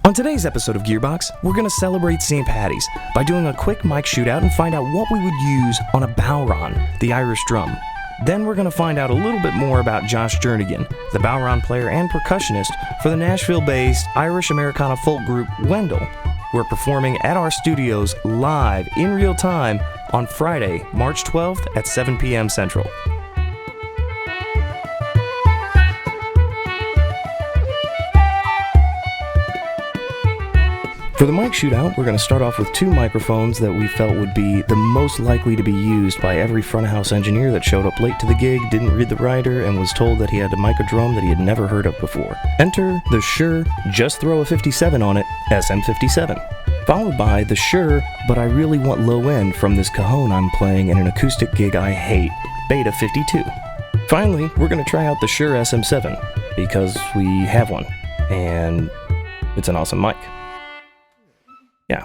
On today's episode of Gearbox, we're going to celebrate St. Paddy's by doing a quick mic shootout and find out what we would use on a Bodhrán, the Irish drum. Then we're going to find out a little bit more about Josh Jernigan, the Bodhrán player and percussionist for the Nashville-based Irish-Americana-Folk group Wendell. We're performing at our studios live in real time on Friday, March 12th at 7 p.m. Central. For the mic shootout, we're going to start off with two microphones that we felt would be the most likely to be used by every front-of-house engineer that showed up late to the gig, didn't read the rider, and was told that he had to mic a drum that he had never heard of before. Enter the Shure Just Throw a 57 on it SM57, followed by the Shure But I Really Want Low End from this cajon I'm playing in an acoustic gig I hate, Beta 52. Finally, we're going to try out the Shure SM7, because we have one, and it's an awesome mic. Yeah.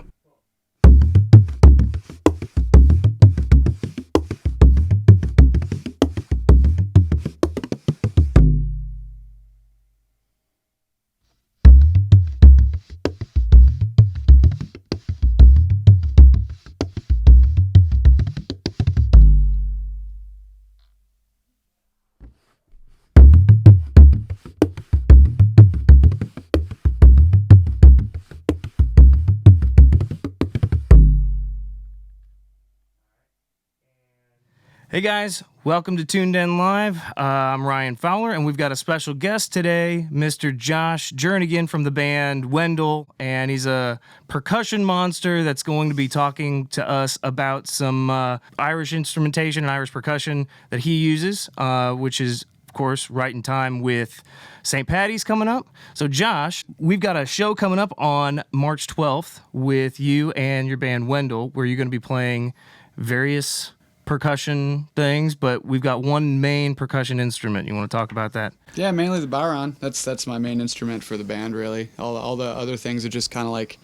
Hey guys, welcome to Tuneden Live. I'm Ryan Fowler, and we've got a special guest today, Mr. Josh Jernigan from the band Wendell, and he's a percussion monster that's going to be talking to us about some Irish instrumentation and Irish percussion that he uses, which is, of course, right in time with St. Paddy's coming up. So Josh, we've got a show coming up on March 12th with you and your band Wendell, where you're going to be playing various percussion things, but we've got one main percussion instrument. You want to talk about that? Yeah, mainly the Bodhrán. That's my main instrument for the band, really. All the other things are just kind of like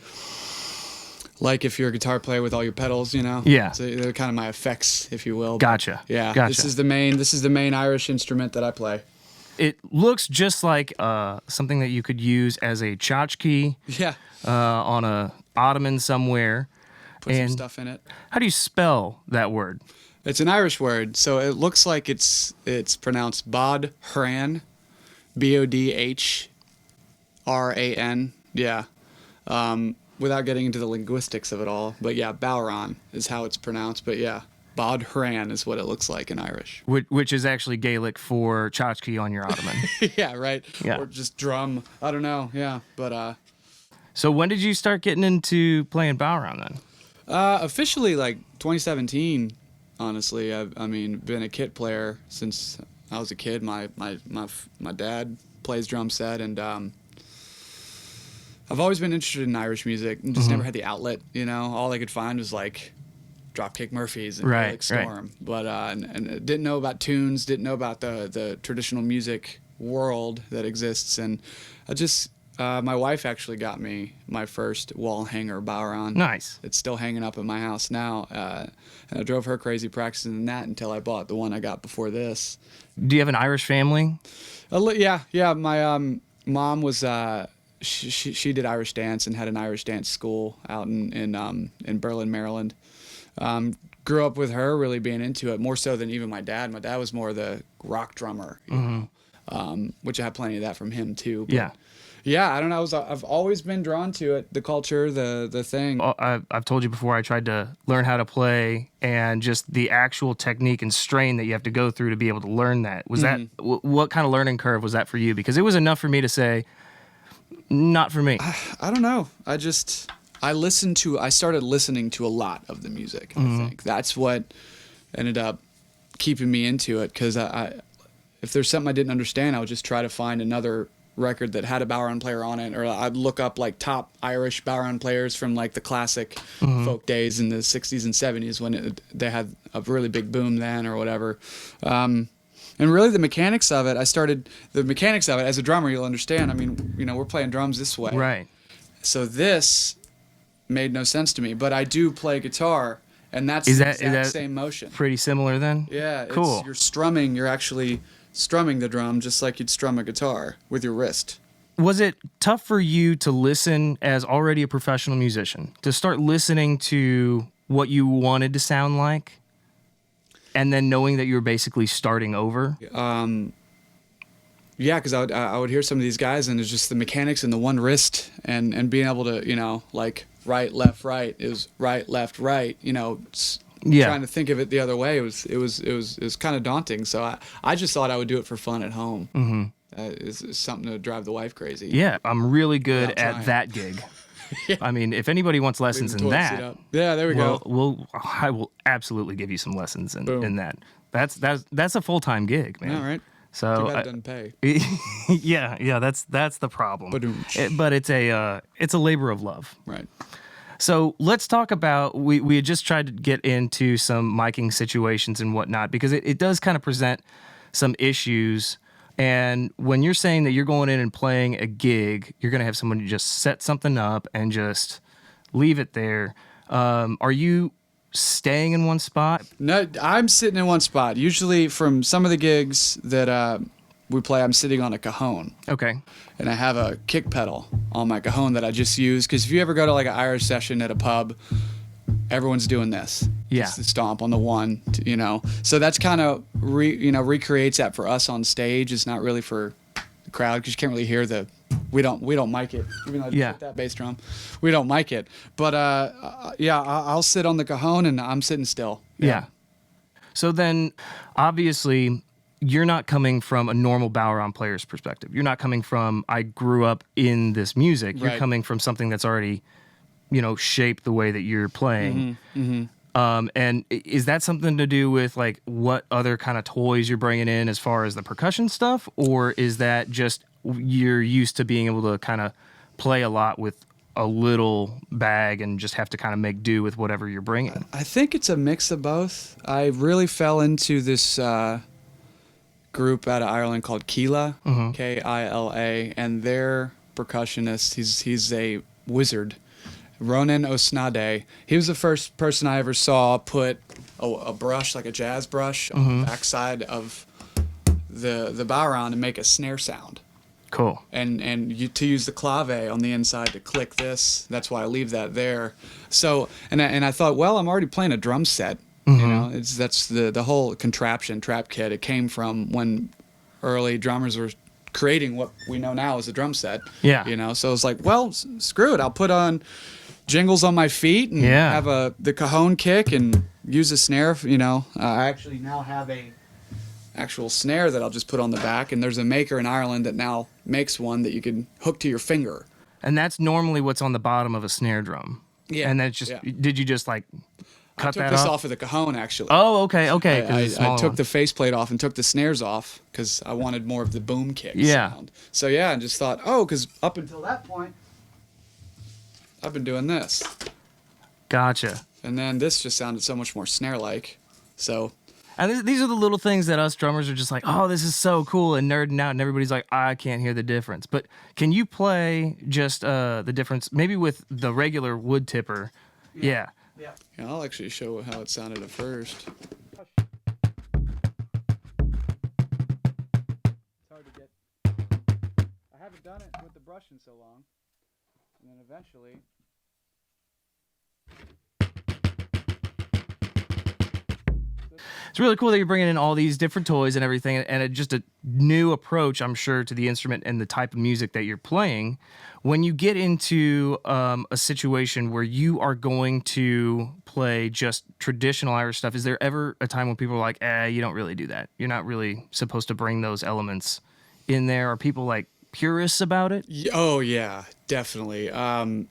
if you're a guitar player with all your pedals, you know. Yeah. So they're kind of my effects, if you will. Gotcha. But yeah. Gotcha. This is the main Irish instrument that I play. It looks just like something that you could use as a tchotchke. Yeah. On a ottoman somewhere. Put some stuff in it. How do you spell that word? It's an Irish word, so it looks like it's pronounced Bodhrán, Bodhran. Yeah. Without getting into the linguistics of it all, but yeah, Bodhrán is how it's pronounced. But yeah, Bodhrán is what it looks like in Irish. Which is actually Gaelic for tchotchke on your ottoman. Yeah, right. Yeah. Or just drum. I don't know. Yeah, but So when did you start getting into playing Bodhrán then? Officially, like 2017. Honestly, I mean, been a kit player since I was a kid. My dad plays drum set, and I've always been interested in Irish music and just never had the outlet. You know, all I could find was like Dropkick Murphys and Gaelic Storm, but and didn't know about tunes, didn't know about the traditional music world that exists, and I just. My wife actually got me my first wall hanger Bodhrán. Nice. It's still hanging up at my house now. And I drove her crazy practicing that until I bought the one I got before this. Do you have an Irish family? Yeah. My mom was she did Irish dance and had an Irish dance school out in Berlin, Maryland. Grew up with her really being into it more so than even my dad. My dad was more the rock drummer, you know, which I had plenty of that from him too. But, yeah. Yeah, I don't know. I've always been drawn to it, the culture, the thing. I've told you before, I tried to learn how to play, and just the actual technique and strain that you have to go through to be able to learn that. Was that what kind of learning curve was that for you? Because it was enough for me to say, not for me. I don't know. I started listening to a lot of the music. I think that's what ended up keeping me into it. Because if there's something I didn't understand, I would just try to find another record that had a Bodhrán player on it, or I'd look up like top Irish Bodhrán players from like the classic folk days in the 60s and 70s when they had a really big boom then or whatever. And really the mechanics of it, as a drummer, you'll understand. I mean, you know, we're playing drums this way. Right. So this made no sense to me, but I do play guitar, and that's the exact same motion. Pretty similar then? Yeah. Cool. You're actually strumming the drum just like you'd strum a guitar with your wrist. Was it tough for you to listen as already a professional musician, to start listening to what you wanted to sound like, and then knowing that you were basically starting over? Yeah, because I would hear some of these guys, and it's just the mechanics and the one wrist, and being able to, you know, like right, left, right is right, left, right. You know, trying to think of it the other way, it was kind of daunting. So I just thought I would do it for fun at home. Mm-hmm. It's something to drive the wife crazy. Yeah, I'm really good at that gig. Yeah. I mean, if anybody wants lessons in that, yeah, there we go. I will absolutely give you some lessons in that. That's a full-time gig, man. All right. So too bad it doesn't pay. yeah, that's the problem. But it's a labor of love. Right. So let's talk about, we had just tried to get into some miking situations and whatnot, because it does kind of present some issues. And when you're saying that you're going in and playing a gig, you're going to have someone just set something up and just leave it there. Are you staying in one spot? No, I'm sitting in one spot. Usually from some of the gigs that we play, I'm sitting on a cajon. Okay. And I have a kick pedal on my cajon that I just use. Because if you ever go to like an Irish session at a pub, everyone's doing this. Yeah. Just the stomp on the one, you know. So that's kind of, recreates that for us on stage. It's not really for the crowd, because you can't really hear we don't mic it. Even though I hit that bass drum, we don't mic it. But I'll sit on the cajon and I'm sitting still. Yeah. So then, obviously, you're not coming from a normal Bodhrán player's perspective. You're not coming from, I grew up in this music. You're coming from something that's already, shaped the way that you're playing. Mm-hmm. And is that something to do with like what other kind of toys you're bringing in as far as the percussion stuff, or is that just you're used to being able to kind of play a lot with a little bag and just have to kind of make do with whatever you're bringing? I think it's a mix of both. I really fell into this group out of Ireland called Kila, mm-hmm. Kila, and their percussionist, he's a wizard. Ronan Osnade. He was the first person I ever saw put a brush, like a jazz brush, on mm-hmm. the backside of the Bodhrán and make a snare sound. Cool. And to use the clave on the inside to click this. That's why I leave that there. So and I thought, well, I'm already playing a drum set. Mm-hmm. That's the whole contraption trap kit. It came from when early drummers were creating what we know now as a drum set. Yeah. So it's like, well, screw it. I'll put on jingles on my feet and have the cajon kick and use a snare. I actually now have a actual snare that I'll just put on the back, and there's a maker in Ireland that now makes one that you can hook to your finger. And that's normally what's on the bottom of a snare drum. Yeah. And that's just did you just like cut that off? I took this off of the cajon actually. Oh, okay. I took the faceplate off and took the snares off because I wanted more of the boom kick sound. So I just thought, because up until that point I've been doing this. Gotcha. And then this just sounded so much more snare-like. So. And these are the little things that us drummers are just like, oh, this is so cool, and nerding out, and everybody's like, I can't hear the difference. But can you play just the difference, maybe with the regular wood tipper? Yeah. I'll actually show how it sounded at first. It's hard to get. I haven't done it with the brush in so long. And then eventually. It's really cool that you're bringing in all these different toys and everything, and just a new approach, I'm sure, to the instrument and the type of music that you're playing. When you get into a situation where you are going to play just traditional Irish stuff, is there ever a time when people are like, you don't really do that? You're not really supposed to bring those elements in there? Are people like purists about it? Oh, yeah, definitely.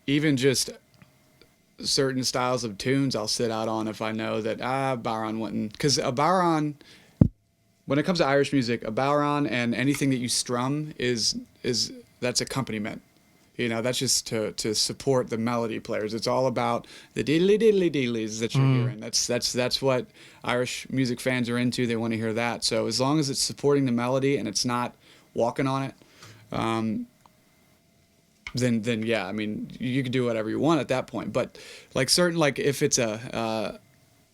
Even just certain styles of tunes I'll sit out on if I know that Bodhrán wouldn't, because a Bodhrán, when it comes to Irish music, a Bodhrán and anything that you strum is that's accompaniment. That's just to support the melody players. It's all about the diddly diddly diddlies that you're hearing. That's what Irish music fans are into. They want to hear that. So as long as it's supporting the melody and it's not walking on it, then yeah, I mean, you can do whatever you want at that point. But like if it's a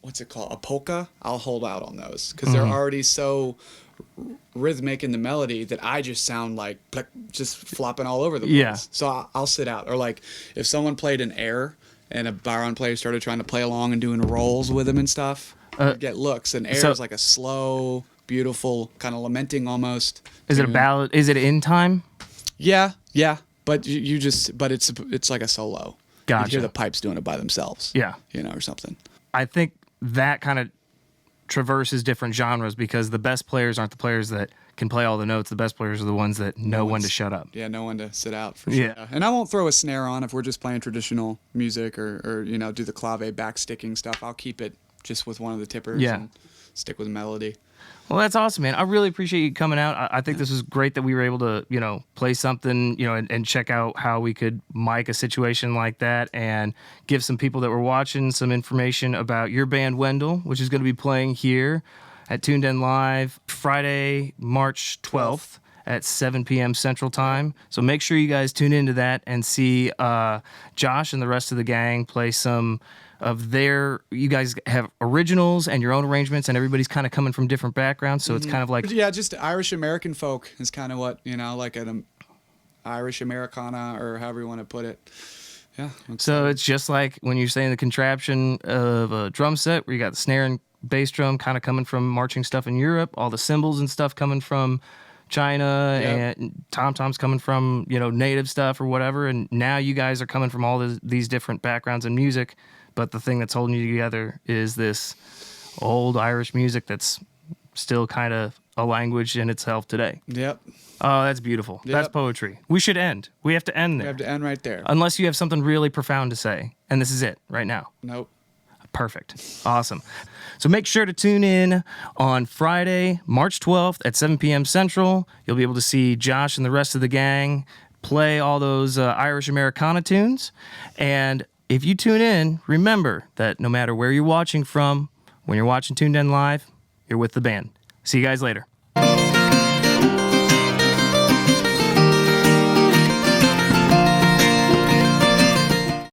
what's it called, a polka, I'll hold out on those because they're already so rhythmic in the melody that I just sound like just flopping all over the place. Yeah. So I'll sit out. Or like if someone played an air and a Bodhrán player started trying to play along and doing rolls with him and stuff, I'd get looks. And air is like a slow, beautiful, kind of lamenting almost. Is it a ballad? Is it in time? Yeah. But it's like a solo. Gotcha. You hear the pipes doing it by themselves. Yeah. Or something. I think that kind of traverses different genres because the best players aren't the players that can play all the notes. The best players are the ones that know when to shut up. Yeah, know when to sit out for sure. Yeah. And I won't throw a snare on if we're just playing traditional music or do the clave backsticking stuff. I'll keep it just with one of the tippers and stick with melody. Well, that's awesome, man. I really appreciate you coming out. I think this was great that we were able to, play something, and check out how we could mic a situation like that and give some people that were watching some information about your band, Wendell, which is going to be playing here at Tuneden Live Friday, March 12th at 7 p.m. Central Time. So make sure you guys tune into that and see Josh and the rest of the gang play some of you guys have originals and your own arrangements, and everybody's kind of coming from different backgrounds, so it's kind of like... Yeah, just Irish-American-Folk is kind of what, like an Irish-Americana, or however you want to put it. Yeah. So it's just like when you're saying the contraption of a drum set, where you got the snare and bass drum kind of coming from marching stuff in Europe, all the cymbals and stuff coming from China, and tom-toms coming from, native stuff or whatever, and now you guys are coming from all these different backgrounds in music. But the thing that's holding you together is this old Irish music that's still kind of a language in itself today. Yep. Oh, that's beautiful. Yep. That's poetry. We should end. We have to end there. We have to end right there. Unless you have something really profound to say. And this is it right now. Nope. Perfect. Awesome. So make sure to tune in on Friday, March 12th at 7 p.m. Central. You'll be able to see Josh and the rest of the gang play all those Irish-Americana tunes. And if you tune in, remember that no matter where you're watching from, when you're watching Tuned In Live, you're with the band. See you guys later.